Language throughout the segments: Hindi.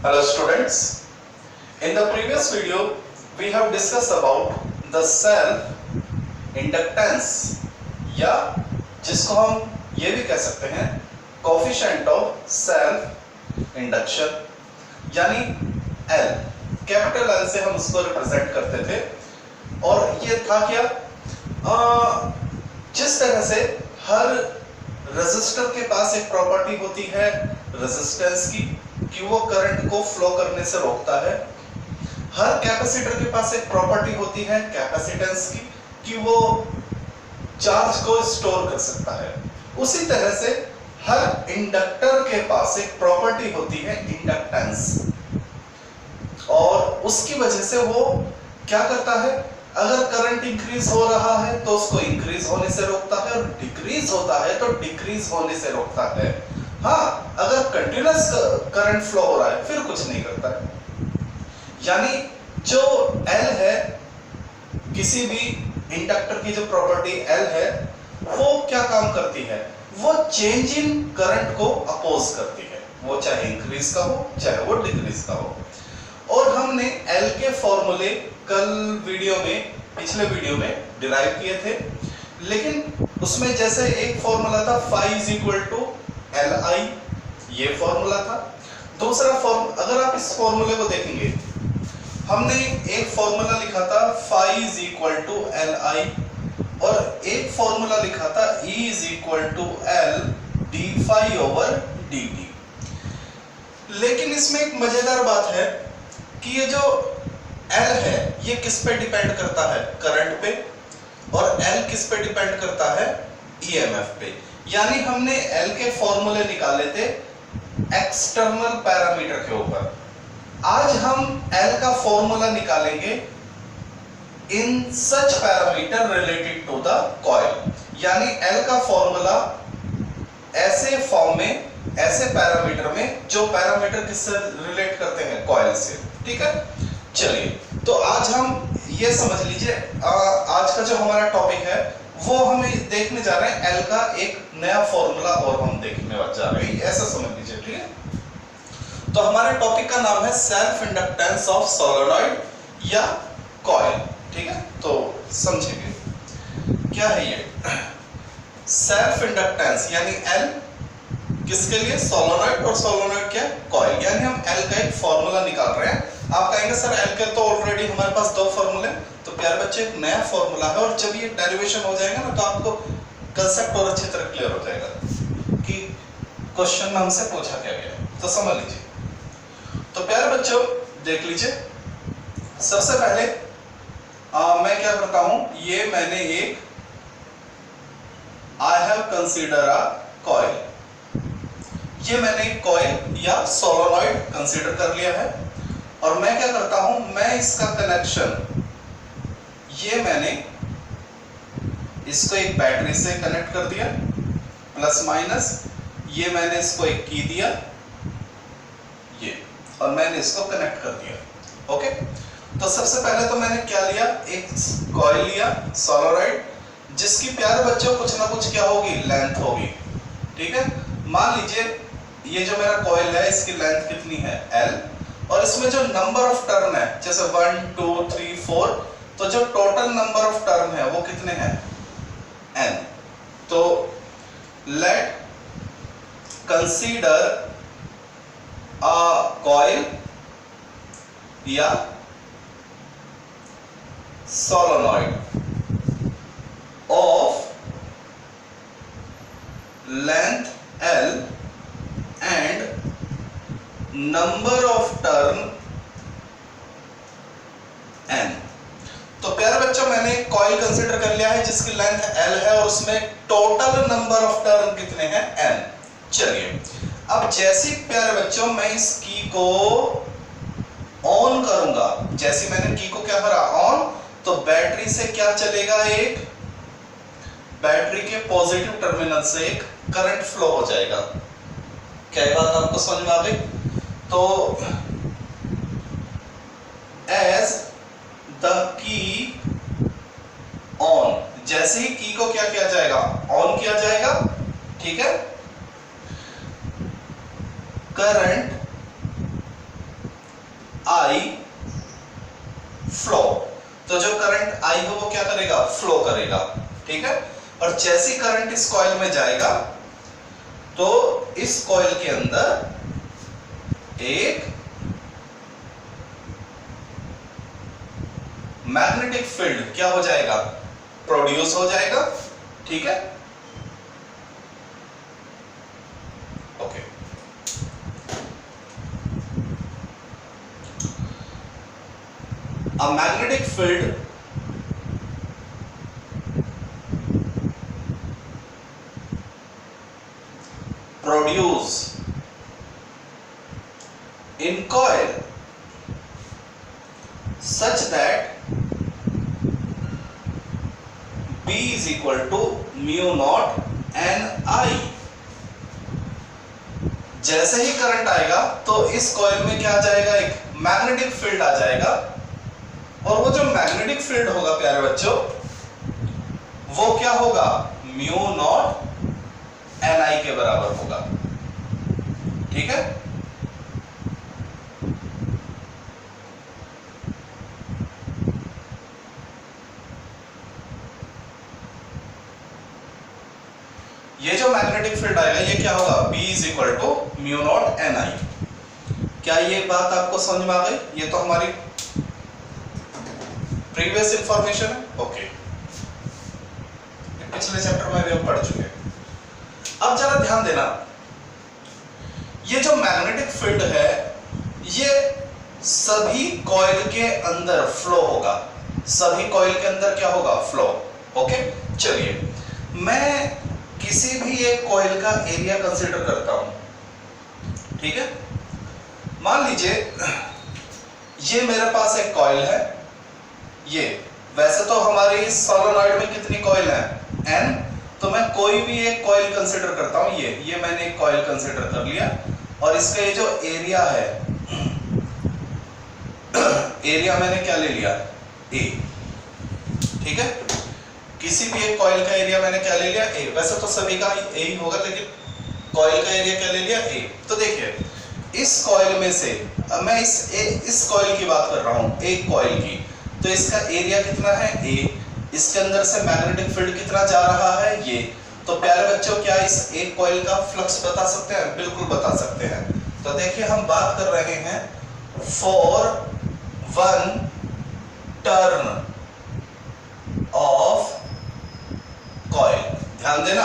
Hello students, in the previous video we have discussed about the self inductance या जिसको हम ये भी कह सकते हैं कोफिशिएंट ऑफ सेल्फ इंडक्शन यानी L, कैपिटल L से हम उसको रिप्रेजेंट करते थे। और ये था क्या, जिस तरह से हर रेजिस्टर के पास एक प्रॉपर्टी होती है रेजिस्टेंस की कि वो करंट को फ्लो करने से रोकता है, हर कैपेसिटर के पास एक प्रॉपर्टी होती है कैपेसिटेंस की कि वो चार्ज को स्टोर कर सकता है, उसी तरह से हर इंडक्टर के पास एक प्रॉपर्टी होती है इंडक्टेंस। और उसकी वजह से वो क्या करता है, अगर करंट इंक्रीज हो रहा है तो उसको इंक्रीज होने से रोकता है और डिक्रीज होता है तो डिक्रीज होने से रोकता है। हाँ, अगर कंटिन्यूअस करंट फ्लो हो रहा है फिर कुछ नहीं करता है। यानी जो L है, किसी भी इंडक्टर की जो प्रॉपर्टी L है, वो क्या काम करती है, वो चेंज इन करंट को अपोज करती है, वो चाहे इंक्रीज का हो चाहे वो डिक्रीज का हो। और हमने L के फॉर्मूले कल वीडियो में, पिछले वीडियो में डिराइव किए थे, लेकिन उसमें जैसे एक फॉर्मूला था phi is equal to Li, ये फॉर्मूला था। दूसरा अगर आप इस फॉर्मूले को देखेंगे, हमने एक फॉर्मूला लिखा था phi is equal to Li और एक फॉर्मूला लिखा था E is equal to L d phi over dt। लेकिन इसमें एक मजेदार बात है कि ये जो L है ये किस पे डिपेंड करता है, करंट पे, और L किस पे डिपेंड करता है, EMF पे। यानी हमने L के फॉर्मूले निकाले थे एक्सटर्नल पैरामीटर के ऊपर। आज हम L का फॉर्मूला निकालेंगे in such parameter related to the coil. यानी L का फॉर्मूला ऐसे फॉर्म में, ऐसे पैरामीटर में जो पैरामीटर किससे रिलेट करते हैं, कॉइल से। ठीक है, चलिए तो आज हम ये समझ लीजिए, आज का जो हमारा टॉपिक है वो हमें देखने जा रहे हैं L का एक नया फॉर्मूला और हम देखने जा रहे हैं, ऐसा समझ लीजिए। ठीक है, तो हमारे टॉपिक का नाम है सेल्फ इंडक्टेंस ऑफ सोलेनॉइड या कॉइल। ठीक है, तो समझेंगे क्या है ये सेल्फ इंडक्टेंस, यानी L किसके लिए, सोलेनॉइड, और सोलेनॉइड क्या, कॉइल। यानी हम L का एक फॉर्मूला निकाल रहे हैं। आप कहेंगे सर L के तो ऑलरेडी हमारे पास दो फॉर्मूले, तो प्यारे बच्चे एक नया फॉर्मूला है, और जब ये डेरिवेशन हो जाएगा ना तो आपको कांसेप्ट और अच्छी तरह क्लियर हो जाएगा कि क्वेश्चन में हमसे पूछा क्या गया है। तो समझ लीजिए, तो प्यारे बच्चों देख लीजिए, सबसे पहले मैं क्या करता हूं, ये मैंने एक I have consider a coil, ये मैंने एक कॉइल या सोलेनॉइड कंसीडर कर लिया है। और मैं क्या करता हूं, मैं इसका कनेक्शन, ये मैंने इसको एक बैटरी से कनेक्ट कर दिया प्लस माइनस, ये मैंने इसको एक की दिया ये, और मैंने इसको कनेक्ट कर दिया। ओके, तो सबसे पहले तो मैंने क्या लिया, एक कॉइल लिया सोलेनॉइड, जिसकी प्यारे बच्चों कुछ ना कुछ क्या होगी, लेंथ होगी। ठीक है, मान लीजिए ये जो मेरा कॉइल है इसकी लेंथ कितनी है, L, और इसमें जो नंबर ऑफ टर्न है जैसे 1 2 3 4, तो जो टोटल नंबर ऑफ टर्न है वो कितने हैं, N। तो लेट कंसीडर अ कॉइल या solenoid of length L and number of turn N। तो प्यारे बच्चों मैंने एक कॉइल कंसीडर कर लिया है जिसकी लेंथ L है और उसमें टोटल नंबर ऑफ टर्न कितने हैं, N। चलिए अब जैसे प्यारे बच्चों मैं इस की को ऑन करूंगा, जैसे मैंने की को क्या करा, ऑन, तो बैटरी से क्या चलेगा, एक बैटरी के पॉजिटिव टर्मिनल से एक करंट फ्लो हो जाएगा। क्या बात आपको समझ में आ गई? तो एज द की ऑन, जैसे ही की को क्या किया जाएगा, ऑन किया जाएगा, ठीक है, करंट I फ्लो। तो जो करंट I है वो क्या करेगा, फ्लो करेगा, ठीक है। और जैसी करंट इस कॉइल में जाएगा तो इस कॉइल के अंदर एक मैग्नेटिक फील्ड क्या हो जाएगा, प्रोड्यूस हो जाएगा, ठीक है। Okay, a magnetic field produced in coil such that B is equal to mu naught n I। जैसे ही करंट आएगा तो इस कॉइल में क्या आ जाएगा, एक मैग्नेटिक फील्ड आ जाएगा, और वो जो मैग्नेटिक फील्ड होगा प्यारे बच्चों, वो क्या होगा, म्यू नॉट एन आई के बराबर होगा, ठीक है। ये जो मैग्नेटिक फील्ड आएगा ये क्या होगा, B is equal to mu naught N I. क्या ये बात आपको समझ में आ गई, ये तो हमारी प्रीवियस इंफॉर्मेशन है, ओके, पिछले चैप्टर में भी हम पढ़ चुके हैं। अब जरा ध्यान देना, ये जो मैग्नेटिक फील्ड है ये सभी कॉइल के अंदर फ्लो होगा, सभी कॉइल के अंदर क्या होगा, फ्लो, ओके। चलिए मैं किसी भी एक कॉइल का एरिया कंसीडर करता हूं, ठीक है। मान लीजिए ये मेरे पास एक कॉइल है, ये वैसे तो हमारी सोलेनॉइड में कितनी कॉइल है, n, तो मैं कोई भी एक कॉइल कंसीडर करता हूं, ये मैंने एक कॉइल कंसीडर कर लिया, और इसका ये जो एरिया है, एरिया मैंने क्या ले लिया, A, ठीक है। किसी भी एक कॉइल का एरिया मैंने क्या ले लिया, A। वैसे तो सभी का A ही होगा, लेकिन कॉइल का एरिया क्या ले लिया, A। तो देखिए इस कॉइल में से मैं इस कॉइल की बात कर रहा हूं, एक कॉइल की, तो इसका एरिया कितना है, A। इसके अंदर से मैग्नेटिक फील्ड कितना जा रहा है, ये। तो प्यारे बच्चों क्या इस एक कॉइल का फ्लक्स बता सकते हैं, बिल्कुल बता सकते हैं। तो देखिए हम बात कर रहे हैं for one turn off coil. ध्यान देना,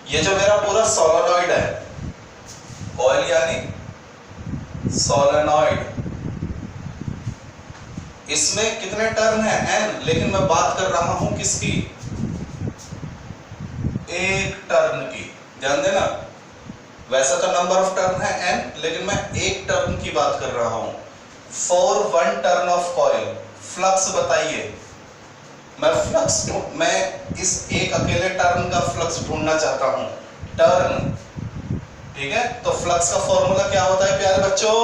ये जो मेरा पूरा सोलेनॉइड है, कॉइल यानी सोलेनॉइड, इसमें कितने टर्न है, n, लेकिन मैं बात कर रहा हूं किसकी, एक टर्न की। ध्यान देना, वैसे तो नंबर ऑफ टर्न है n, लेकिन मैं एक टर्न की बात कर रहा हूं। For one turn off coil, flux बताइए, मैं इस एक अकेले टर्न का फ्लक्स ढूंढना चाहता हूं, टर्न, ठीक है। तो फ्लक्स का फॉर्मूला क्या होता है प्यारे बच्चों,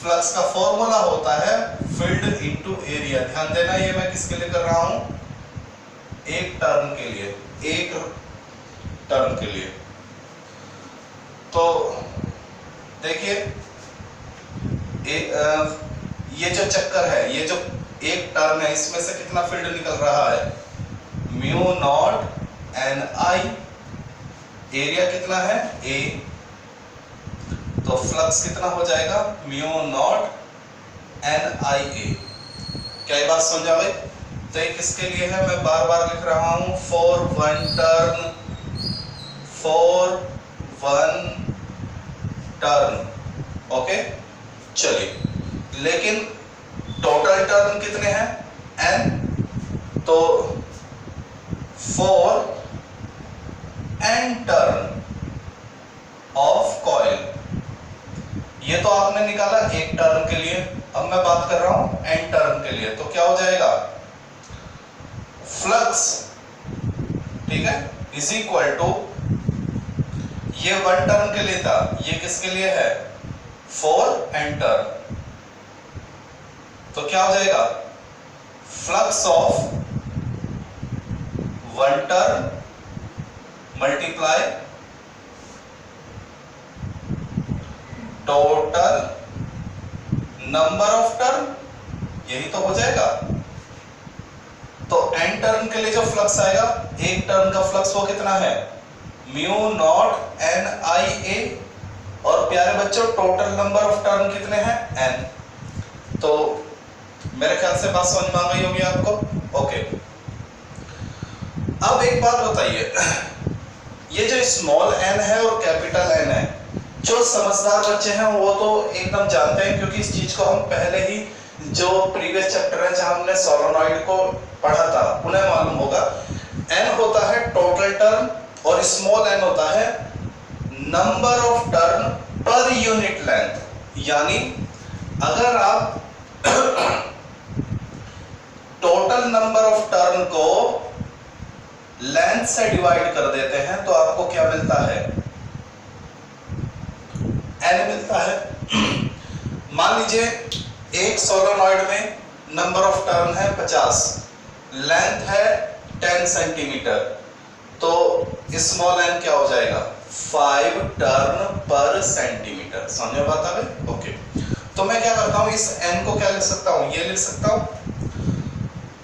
फ्लक्स का फॉर्मूला होता है फील्ड इनटू एरिया। ध्यान देना, ये मैं किसके लिए कर रहा हूं, एक टर्न के लिए, एक टर्न के लिए। तो देखिए ये जो चक्कर है, ये जो एक टर्न है, इसमें से कितना फील्ड निकल रहा है, म्यू नॉट एन आई, एरिया कितना है, A, तो फ्लक्स कितना हो जाएगा, म्यू नॉट एन आई ए। क्या ये बात समझ आ गई। तो ये किसके लिए है, मैं बार बार लिख रहा हूं, for one turn, for one turn, okay. चलिए, लेकिन टोटल टर्न कितने हैं, n, तो for n turn off coil, ये तो आपने निकाला एक टर्न के लिए, अब मैं बात कर रहा हूं n टर्न के लिए, तो क्या हो जाएगा, फ्लक्स, ठीक है, इज इक्वल टू, ये वन टर्न के लिए था, ये किसके लिए है, फॉर n टर्न, तो क्या हो जाएगा, flux of one turn multiply total number of turn, यही तो हो जाएगा। तो n टर्न के लिए जो फ्लक्स आएगा, एक टर्न का फ्लक्स वो कितना है, म्यू नॉट एन आई ए, और प्यारे बच्चों टोटल नंबर ऑफ टर्न कितने हैं, n। तो मेरे ख्याल से बात समझ में आ गई होगी आपको। ओके, अब एक बात बताइए, ये जो स्मॉल n है और कैपिटल N है, जो समझदार बच्चे हैं वो तो एकदम जानते हैं, क्योंकि इस चीज को हम पहले ही जो प्रीवियस चैप्टर है जहां हमने सोलेनॉइड को पढ़ा था उन्हें मालूम होगा। n होता है टोटल टर्न और स्मॉल n होता है number of turn per unit length. यानी अगर आप टोटल नंबर ऑफ टर्न को लेंथ से डिवाइड कर देते हैं तो आपको क्या मिलता है, n मिलता है। मान लीजिए एक सोलेनॉइड में नंबर ऑफ टर्न है 50, लेंथ है 10 सेंटीमीटर, तो स्मॉल n क्या हो जाएगा, 5 टर्न पर सेंटीमीटर। समझ बात आ गई। ओके, तो मैं क्या करता हूं, इस n को क्या लिख सकता हूं, ये लिख सकता हूं।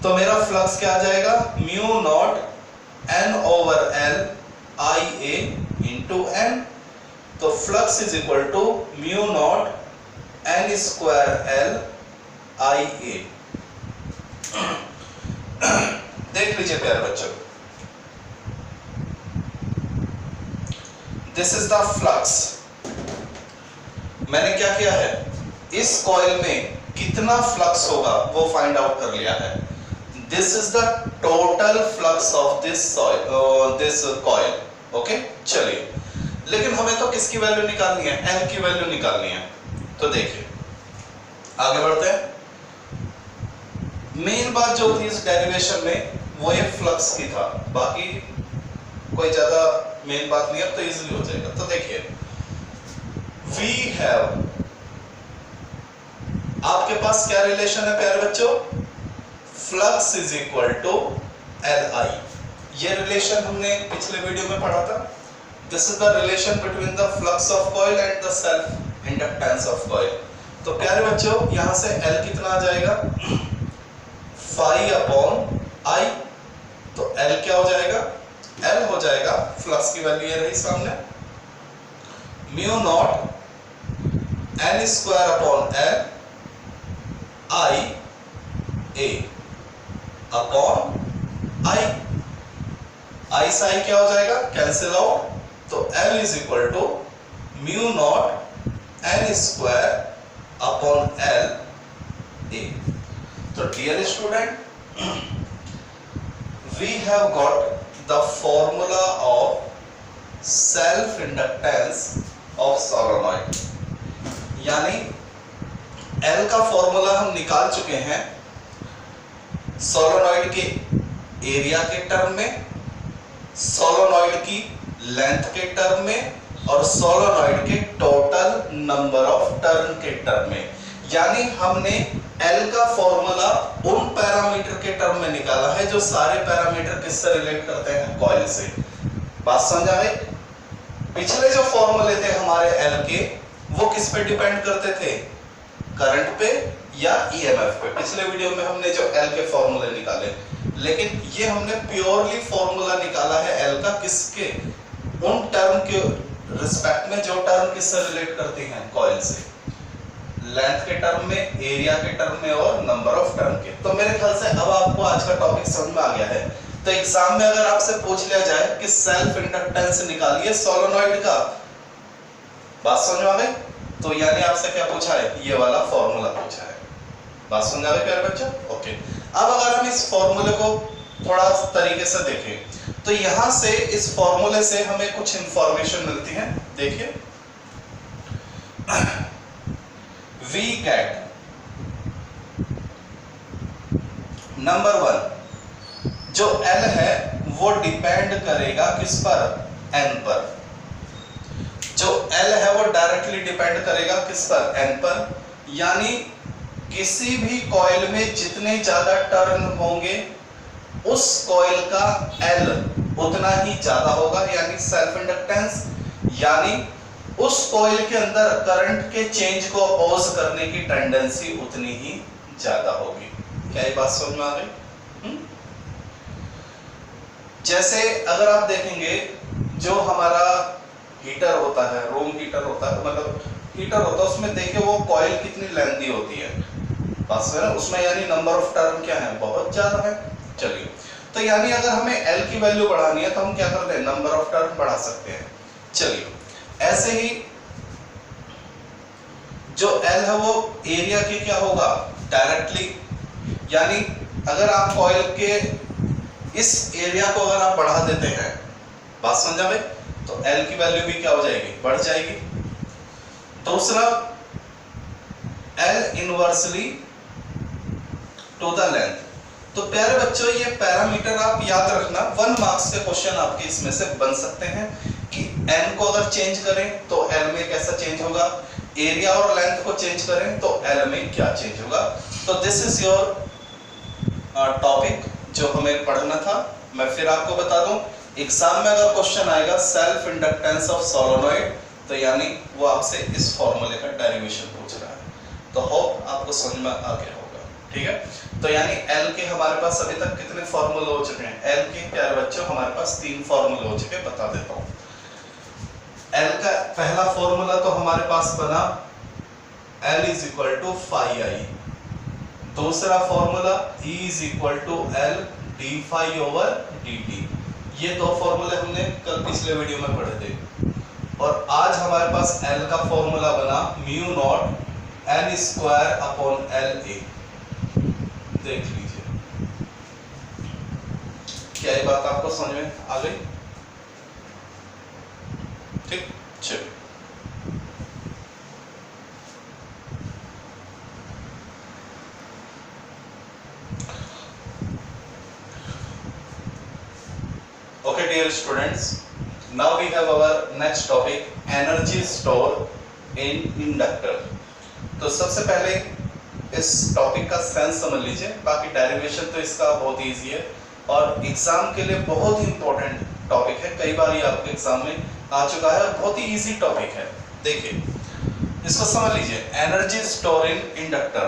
तो मेरा फ्लक्स क्या आ जाएगा, mu naught n over l I A into n। तो flux is equal to mu naught n square l I A. देख लीजिए प्यारे बच्चों, दिस इज द फ्लक्स। मैंने क्या किया है, इस कॉइल में कितना फ्लक्स होगा वो फाइंड आउट कर लिया है। This is the total flux of this coil. Okay, चलिए, लेकिन हमें तो किसकी वैल्यू निकालनी है, n की वैल्यू निकालनी है। तो देखिए आगे बढ़ते हैं। मेन बात जो थी इस डेरिवेशन में वो ये फ्लक्स की था, बाकी कोई ज्यादा मेन बात नहीं, अब तो इजीली हो जाएगा। तो देखिए, वी हैव, आपके पास क्या रिलेशन है प्यारे बच्चों, flux is equal to L I. ये रिलेशन हमने पिछले वीडियो में पढ़ा था। This is the relation between the flux of coil and the self inductance of coil. तो प्यारे बच्चों यहां से L कितना आ जाएगा, फाई अपॉन आई। तो L क्या हो जाएगा, L हो जाएगा, फ्लक्स की वैल्यू ये रही सामने, mu naught n square upon L I A upon I. I से आई क्या हो जाएगा, कैंसिल आउट। तो L is equal to mu naught n square upon L ए। तो dear student, we have got the formula of self inductance of solenoid. यानी L का फॉर्मूला हम निकाल चुके हैं सोलेनॉइड के एरिया के टर्म में, सोलेनॉइड की लेंथ के टर्म में, और सोलेनॉइड के टोटल नंबर ऑफ टर्न के टर्म में। यानी हमने L का फॉर्मूला उन पैरामीटर के टर्म में निकाला है जो सारे पैरामीटर किससे रिलेट करते हैं, कॉइल से। बात समझ आ गई। पिछले जो फॉर्मूले थे हमारे L के, वो किस पे डिपेंड करते थे, करंट पे या ईएमएफ पे। पिछले वीडियो में हमने जो L के फॉर्मूले निकाले, लेकिन ये हमने प्योरली फॉर्मूला निकाला है L का, किसके, उन टर्म के रिस्पेक्ट में जो टर्म किससे रिलेट करती हैं, कॉइल से, लेंथ के टर्म में, एरिया के टर्म में और नंबर ऑफ टर्न के। तो मेरे ख्याल से अब आपको आज का टॉपिक समझ में आ गया है। तो एग्जाम में अगर आपसे पूछ लिया जाए कि सेल्फ इंडक्टेंस निकालिए सोलेनॉइड का, बात समझ आ गई, तो यानी आपसे क्या पूछा है, ये वाला फॉर्मूला पूछा है। बात समझ आ गई प्यारे बच्चों। ओके, अब अगर हम इस फॉर्मूले को थोड़ा तरीके से देखें तो यहां से इस फॉर्मूले से हमें कुछ इंफॉर्मेशन मिलती है। देखिए, वी गेट नंबर 1, जो L है वो डिपेंड करेगा किस पर, N पर। जो L है वो डायरेक्टली डिपेंड करेगा किस पर, N पर। यानी किसी भी कॉइल में जितने ज्यादा टर्न होंगे उस कॉइल का L उतना ही ज्यादा होगा, यानी सेल्फ इंडक्टेंस। यानी उस कॉइल के अंदर करंट के चेंज को अपोज करने की टेंडेंसी उतनी ही ज्यादा होगी। क्या ये बात समझ में आ गई? जैसे अगर आप देखेंगे जो हमारा हीटर होता है, रूम हीटर होता है, मतलब हीटर होता है, उसमें देखिए वो कॉइल कितनी लेंथी होती है, बस है ना, उसमें यानी नंबर ऑफ टर्न क्या है, बहुत ज्यादा है। चलिए, तो यानी अगर हमें L की वैल्यू बढ़ानी है तो हम क्या करते हैं, नंबर ऑफ टर्न बढ़ा सकते हैं। चलिए, ऐसे ही जो L है वो एरिया की क्या होगा, डायरेक्टली, यानी अगर आप कॉइल के इस एरिया को अगर आप बढ़ा देते हैं, बात समझा भाई, तो L की वैल्यू भी क्या हो जाएगी, बढ़ जाएगी। दूसरा, L inversely to the length. तो प्यारे बच्चों, ये पैरामीटर आप याद रखना, 1 मार्क्स के क्वेश्चन आपके इसमें से बन सकते हैं कि n को अगर चेंज करें तो L में कैसा चेंज होगा, एरिया और लेंथ को चेंज करें तो L में क्या चेंज होगा। तो दिस इज योर टॉपिक जो हमें पढ़ना था। मैं फिर आपको बता दूं, एग्जाम में अगर क्वेश्चन आएगा सेल्फ इंडक्टेंस ऑफ सोलेनॉइड, तो यानी वो आपसे इस फॉर्मूले का डेरिवेशन पूछ रहा है। तो होप आपको समझ में आ गया होगा, ठीक है। तो यानी L के हमारे पास अभी तक कितने फॉर्मूले हो चुके हैं, L के प्यारे बच्चों हमारे पास 3 फॉर्मूले हो चुके हैं, बता देता हूं। L का पहला फॉर्मूला तो हमारे पास बना L is equal to phi I. दूसरा formula E is equal to L D phi over D T. ये 2 फॉर्मूले हमने कल पिछले वीडियो में पढ़े थे। और आज हमारे पास L का फॉर्मूला बना mu naught n square upon L ए। देख लीजिए, क्या ये बात आपको समझ में आ गई? ठीक, चलिए। Okay, dear students, now we have our next topic, energy store in inductor. तो सबसे पहले इस टॉपिक का सेंस समझ लीजिए, बाकी डेरिवेशन तो इसका बहुत इजी है और एग्जाम के लिए बहुत ही इंपॉर्टेंट टॉपिक है, कई बार ये आपके एग्जाम में आ चुका है और बहुत ही इजी टॉपिक है। देखिए, इसको समझ लीजिए, एनर्जी स्टोर इन इंडक्टर।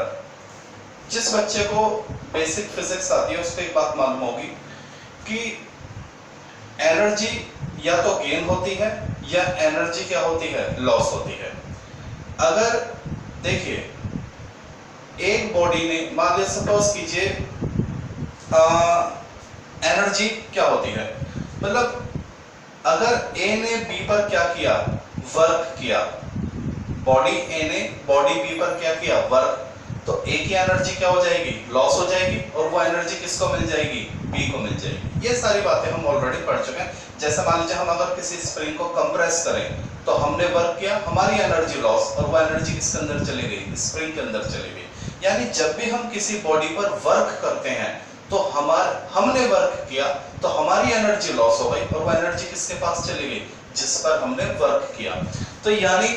जिस बच्चे को बेसिक फिजिक्स आती है उसको एक बात मालूम होगी कि एनर्जी या तो गेन होती है या एनर्जी क्या होती है, लॉस होती है। अगर देखिए, एक बॉडी ने, मान लीजिए सपोज कीजिए, एनर्जी क्या होती है, मतलब अगर A ने B पर क्या किया, वर्क किया, बॉडी A ने बॉडी B पर क्या किया, वर्क, तो A की एनर्जी क्या हो जाएगी, लॉस हो जाएगी, और वो एनर्जी किसको मिल जाएगी, B को मिल जाएगी। ये सारी बातें हम ऑलरेडी पढ़ चुके हैं। जैसे मान लीजिए हम अगर किसी स्प्रिंग को कंप्रेस करें तो हमने वर्क किया, हमारी एनर्जी लॉस, और वो एनर्जी किसके अंदर चली गई, स्प्रिंग के अंदर चली गई। यानी जब भी हम किसी बॉडी पर वर्क करते हैं तो हमने वर्क किया तो हमारी एनर्जी लॉस हो गई, और वो एनर्जी किसके पास चली गई, जिस पर हमने वर्क किया। तो यानी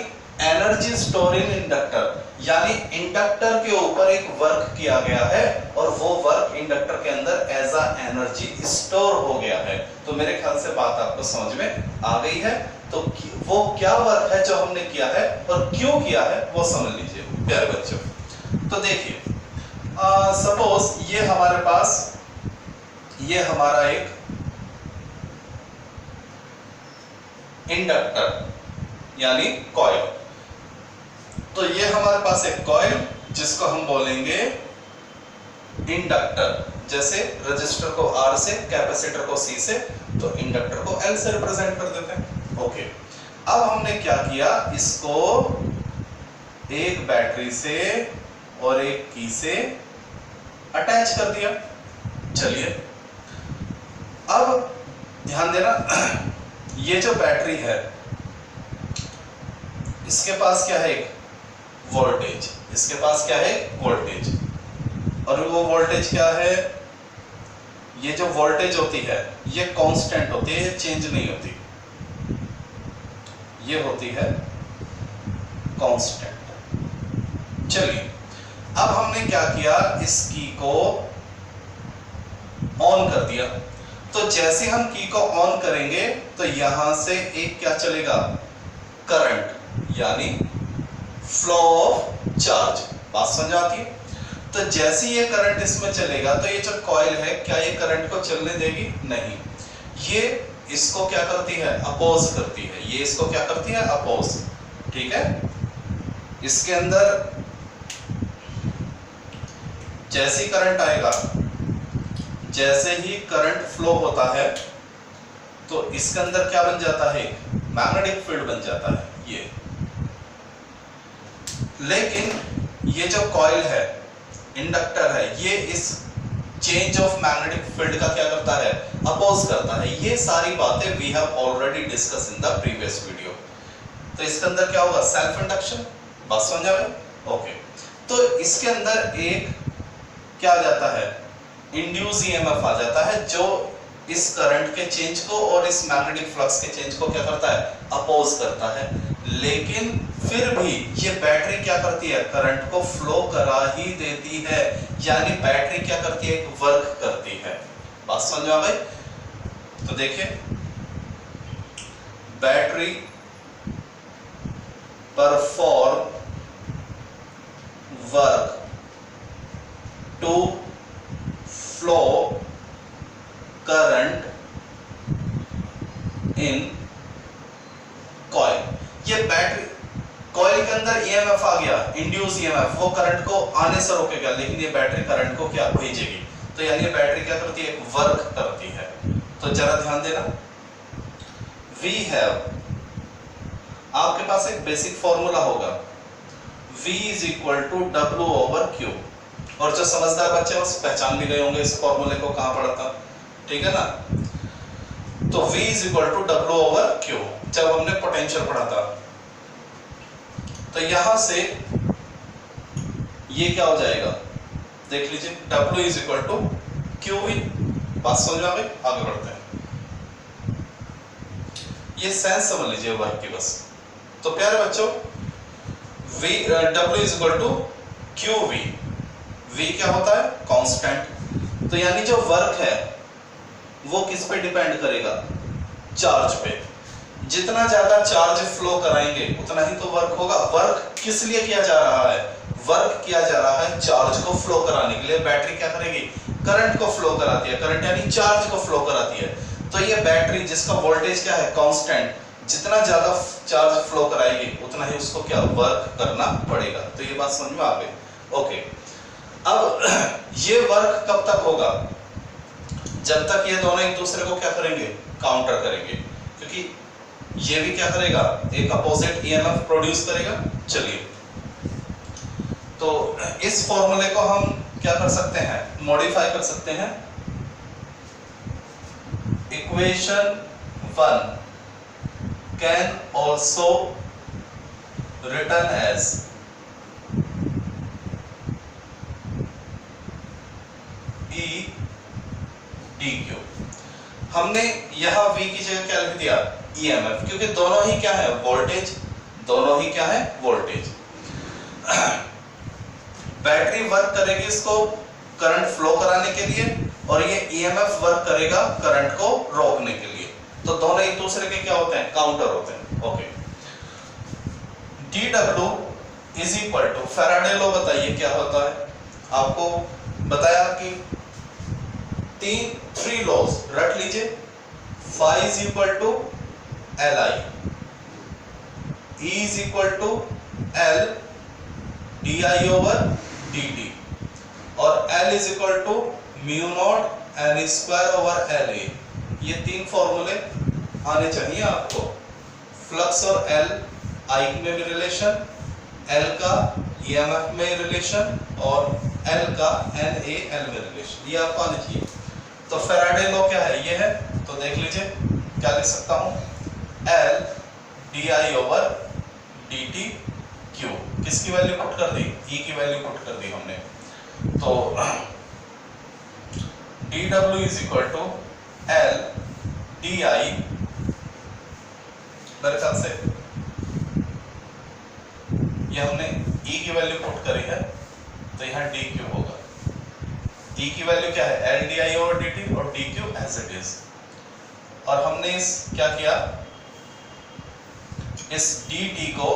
एनर्जी स्टोर इन इंडक्टर, यानी इंडक्टर के ऊपर एक वर्क किया गया है और वो वर्क इंडक्टर के अंदर एज अ एनर्जी स्टोर हो गया है। तो मेरे ख्याल से बात आपको समझ में आ गई है। तो वो क्या वर्क है जो हमने किया है और क्यों किया है वो समझ लीजिए प्यारे बच्चों। तो देखिए, सपोज ये हमारे पास, ये हमारा एक इंडक्टर यानी कॉइल, तो ये हमारे पास एक कॉइल जिसको हम बोलेंगे इंडक्टर। जैसे रजिस्टर को R से, कैपेसिटर को C से, तो इंडक्टर को L से रिप्रेजेंट कर देते हैं। ओके, अब हमने क्या किया, इसको एक बैटरी से और एक की से अटैच कर दिया। चलिए, अब ध्यान देना, ये जो बैटरी है इसके पास क्या है, एक वोल्टेज, इसके पास क्या है, वोल्टेज, और वो वोल्टेज क्या है, ये जो वोल्टेज होती है ये कांस्टेंट होती है, ये चेंज नहीं होती, ये होती है कांस्टेंट। चलिए, अब हमने क्या किया, इस की को ऑन कर दिया। तो जैसे हम की को ऑन करेंगे तो यहां से एक क्या चलेगा, करंट, यानी फ्लो ऑफ चार्ज। बात समझ आती है? तो जैसे ये करंट इसमें चलेगा तो ये जो कॉइल है क्या ये करंट को चलने देगी? नहीं, ये इसको क्या करती है? अपोज करती है। ये इसको क्या करती है? अपोज। ठीक है, इसके अंदर जैसे ही करंट आएगा, जैसे ही करंट फ्लो होता है तो इसके अंदर क्या बन जाता है? मैग्नेटिक फील्ड बन जाता है ये। लेकिन ये जो कॉइल है, इंडक्टर है, ये इस चेंज ऑफ मैग्नेटिक फील्ड का क्या करता है? अपोज करता है। ये सारी बातें we have already discuss in the previous video. तो इसके अंदर क्या होगा? Self induction. बात समझ आ गई? ओके, तो इसके अंदर एक क्या आ जाता है? इंड्यूस ईएमएफ आ जाता है, जो इस करंट के चेंज को और इस मैग्नेटिक फ्लक्स के चेंज को क्या करता है? अपोज करता है। लेकिन फिर भी ये बैटरी क्या करती है? करंट को फ्लो करा ही देती है, यानी बैटरी क्या करती है? एक वर्क करती है। बात समझ आ गई? तो देखिए, battery perform work to flow current in coil. ये बैटरी कॉइल के अंदर ईएमएफ आ गया, इंड्यूस ईएमएफ, वो करंट को आने से रोकेगा, लेकिन ये बैटरी करंट को क्या भेजेगी? तो यानी ये बैटरी क्या करती है? एक वर्क करती है। तो जरा ध्यान देना, वी हैव, आपके पास एक बेसिक फॉर्मूला होगा, V is equal to W over Q। और जो समझदार बच्चे बस पहचान भी गए होंगे इस फॉर्मूले को, कहां पढ़ा था, ठीक है ना? तो V is equal to W over Q जब हमने पोटेंशियल पढ़ा था। तो यहां से ये क्या हो जाएगा? देख लीजिए, W is equal to QV। बात समझ में आ गई? आगे बढ़ते हैं। ये सेंस समझ लीजिए वर्क की बस। तो प्यारे बच्चों, W is equal to QV। V क्या होता है? कांस्टेंट। तो यानी जो वर्क है वो किस पे डिपेंड करेगा? चार्ज पे। जितना ज्यादा चार्ज फ्लो कराएंगे उतना ही तो वर्क होगा। वर्क किस लिए किया जा रहा है? वर्क किया जा रहा है चार्ज को फ्लो कराने के लिए। बैटरी क्या करेगी? करंट को फ्लो कराती है। करंट यानी चार्ज को फ्लो कराती है। तो ये बैटरी जिसका वोल्टेज क्या है? कांस्टेंट, जितना ज्यादा चार्ज फ्लो कराएगी उतना ही उसको क्या वर्क करना पड़ेगा। तो ये बात समझ में आ गई? ओके, अब ये वर्क कब तक होगा? जब तक ये दोनों एक दूसरे को क्या करेंगे? काउंटर करेंगे, क्योंकि ये भी क्या करेगा? एक अपोजिट ईएमएफ प्रोड्यूस करेगा। चलिए, तो इस फॉर्मूले को हम क्या कर सकते हैं? मॉडिफाई कर सकते हैं। Equation 1 can also written as E dq। हमने यहां V की जगह क्या लिख दिया? EMF, क्योंकि दोनों ही क्या है? वोल्टेज। दोनों ही क्या है? वोल्टेज। बैटरी वर्क करेगी इसको करंट फ्लो कराने के लिए, और ये EMF वर्क करेगा करंट को रोकने के लिए। तो दोनों एक दूसरे के क्या होते हैं? काउंटर होते हैं। Okay, dW is equal to Faraday law. बताइए क्या होता है? आपको बताया कि थ्री लॉज रट लीजिए। phi is equal to Li, E is equal to L di over dt, और L is equal to mu naught n square over La। ये तीन फॉर्मूले आने चाहिए आपको। फ्लक्स और L I में भी रिलेशन, L का EMF में रिलेशन, और L का NaL में रिलेशन, ये आपको आने चाहिए। तो फैराडे लॉ क्या है? ये है। तो देख लीजिए, क्या लिख सकता हूं? L di over dt Q। किसकी वैल्यू पुट कर दी? E की वैल्यू पुट कर दी हमने। तो dW is equal to L di, मेरे ख्याल से ये हमने E की वैल्यू पुट करी है, तो यहाँ dq होगा। E की वैल्यू क्या है? L di ओवर dt, और dq एज इट इज। और हमने इस क्या किया? इस dt को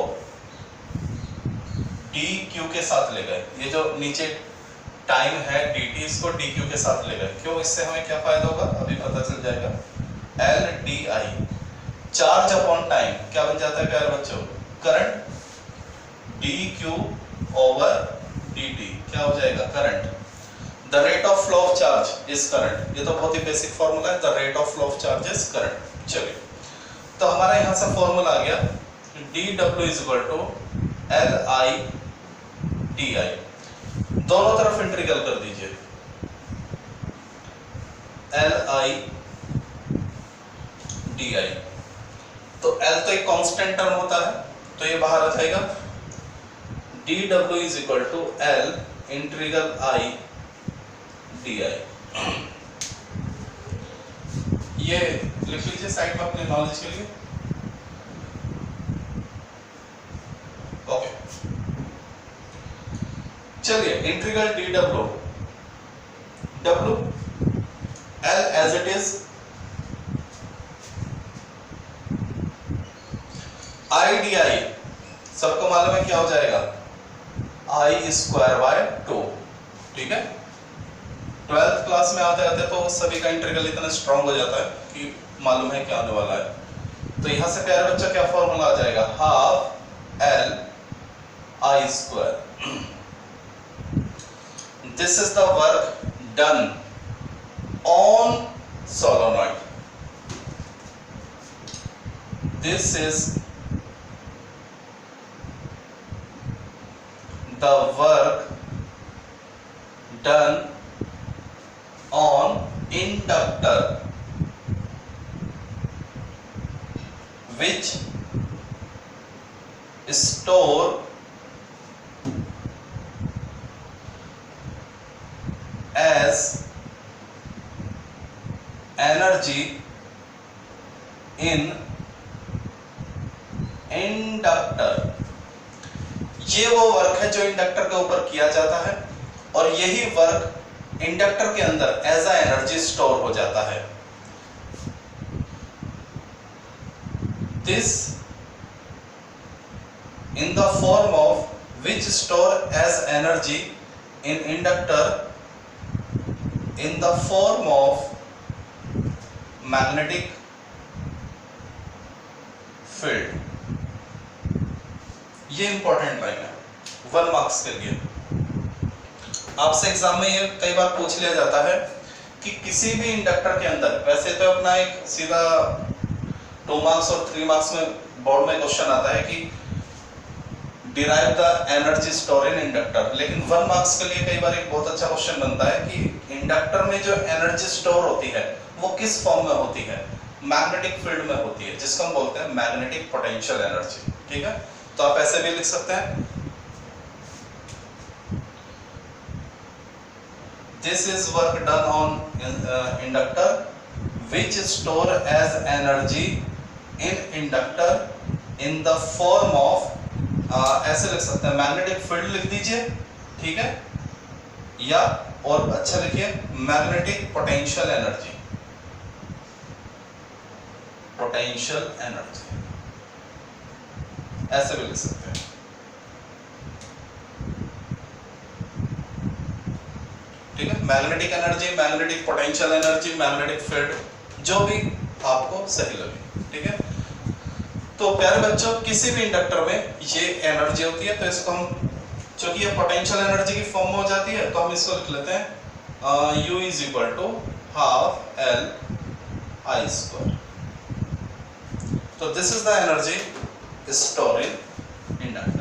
डी क्यू के साथ ले गए, ये जो नीचे टाइम है dt इसको dq के साथ ले गए। क्यों? इससे हमें क्या फायदा होगा अभी पता चल जाएगा। L di charge upon time क्या बन जाता है प्यारे बच्चों? करंट। dq ओवर dt क्या हो जाएगा? Current. The rate of flow of charge is current, ये तो बहुत ही बेसिक फॉर्मूला है, the rate of flow of charge is current. चलिए तो हमारा यहां से फॉर्मूला आ गया dw is equal to Li di, दोनों तरफ इंटीग्रल कर दीजिए। Li di, तो L तो एक कांस्टेंट टर्म होता है तो ये बाहर आ जाएगा। dw is equal to L integral I di, ये लिख लीजिए साइड में अपने नॉलेज के लिए। ओके चलिए integral dw, w L as it is, I di सबको मालूम है क्या हो जाएगा? I square by 2। ठीक है, 12th क्लास में आते आते तो सभी का इंटीग्रल इतना स्ट्रांग हो जाता है कि मालूम है क्या होने वाला है। तो यहां से प्यारे बच्चा क्या फॉर्मूला आ जाएगा? Half L I square. This is the work done on solenoid. This is the work done on inductor which store as energy in inductor. ये वो वर्क है जो इंडक्टर के ऊपर किया जाता है और यही वर्क इंडक्टर के अंदर एज अ एनर्जी स्टोर हो जाता है। This in the form of which store as energy in inductor in the form of magnetic field। ये इंपॉर्टेंट लाइन है 1 मार्क्स के लिए। आपसे एग्जाम में ये कई बार पूछ लिया जाता है कि किसी भी इंडक्टर के अंदर, वैसे तो अपना एक सीधा 2 मार्क्स और 3 मार्क्स में बोर्ड में क्वेश्चन आता है कि derive the energy store in inductor, लेकिन 1 मार्क्स के लिए कई बार एक बहुत अच्छा क्वेश्चन बनता है कि इंडक्टर में जो एनर्जी स्टोर होती है वो किस फॉर्म में होती है? मैग्नेटिक फील्ड में होती है, जिसको हम बोलते हैं मैग्नेटिक पोटेंशियल एनर्जी। ठीक है, तो आप ऐसे भी लिख सकते हैं, this is work done on inductor which store as energy in inductor in the form of, ऐसे लिख सकते हैं मैग्नेटिक फील्ड लिख दीजिए। ठीक है, या और अच्छा लिखिए magnetic potential energy, potential energy ऐसे भी लिख सकते हैं। ठीक है, magnetic energy, magnetic potential energy, magnetic field, जो भी आपको सही लगे। ठीक है, तो प्यारे बच्चों किसी भी इंडक्टर में ये एनर्जी होती है, तो इसको हम, चूंकि ये पोटेंशियल एनर्जी की फॉर्म में हो जाती है तो हम इसको लिख लेते हैं U is equal to half L I square. तो this is the energy store in inductor.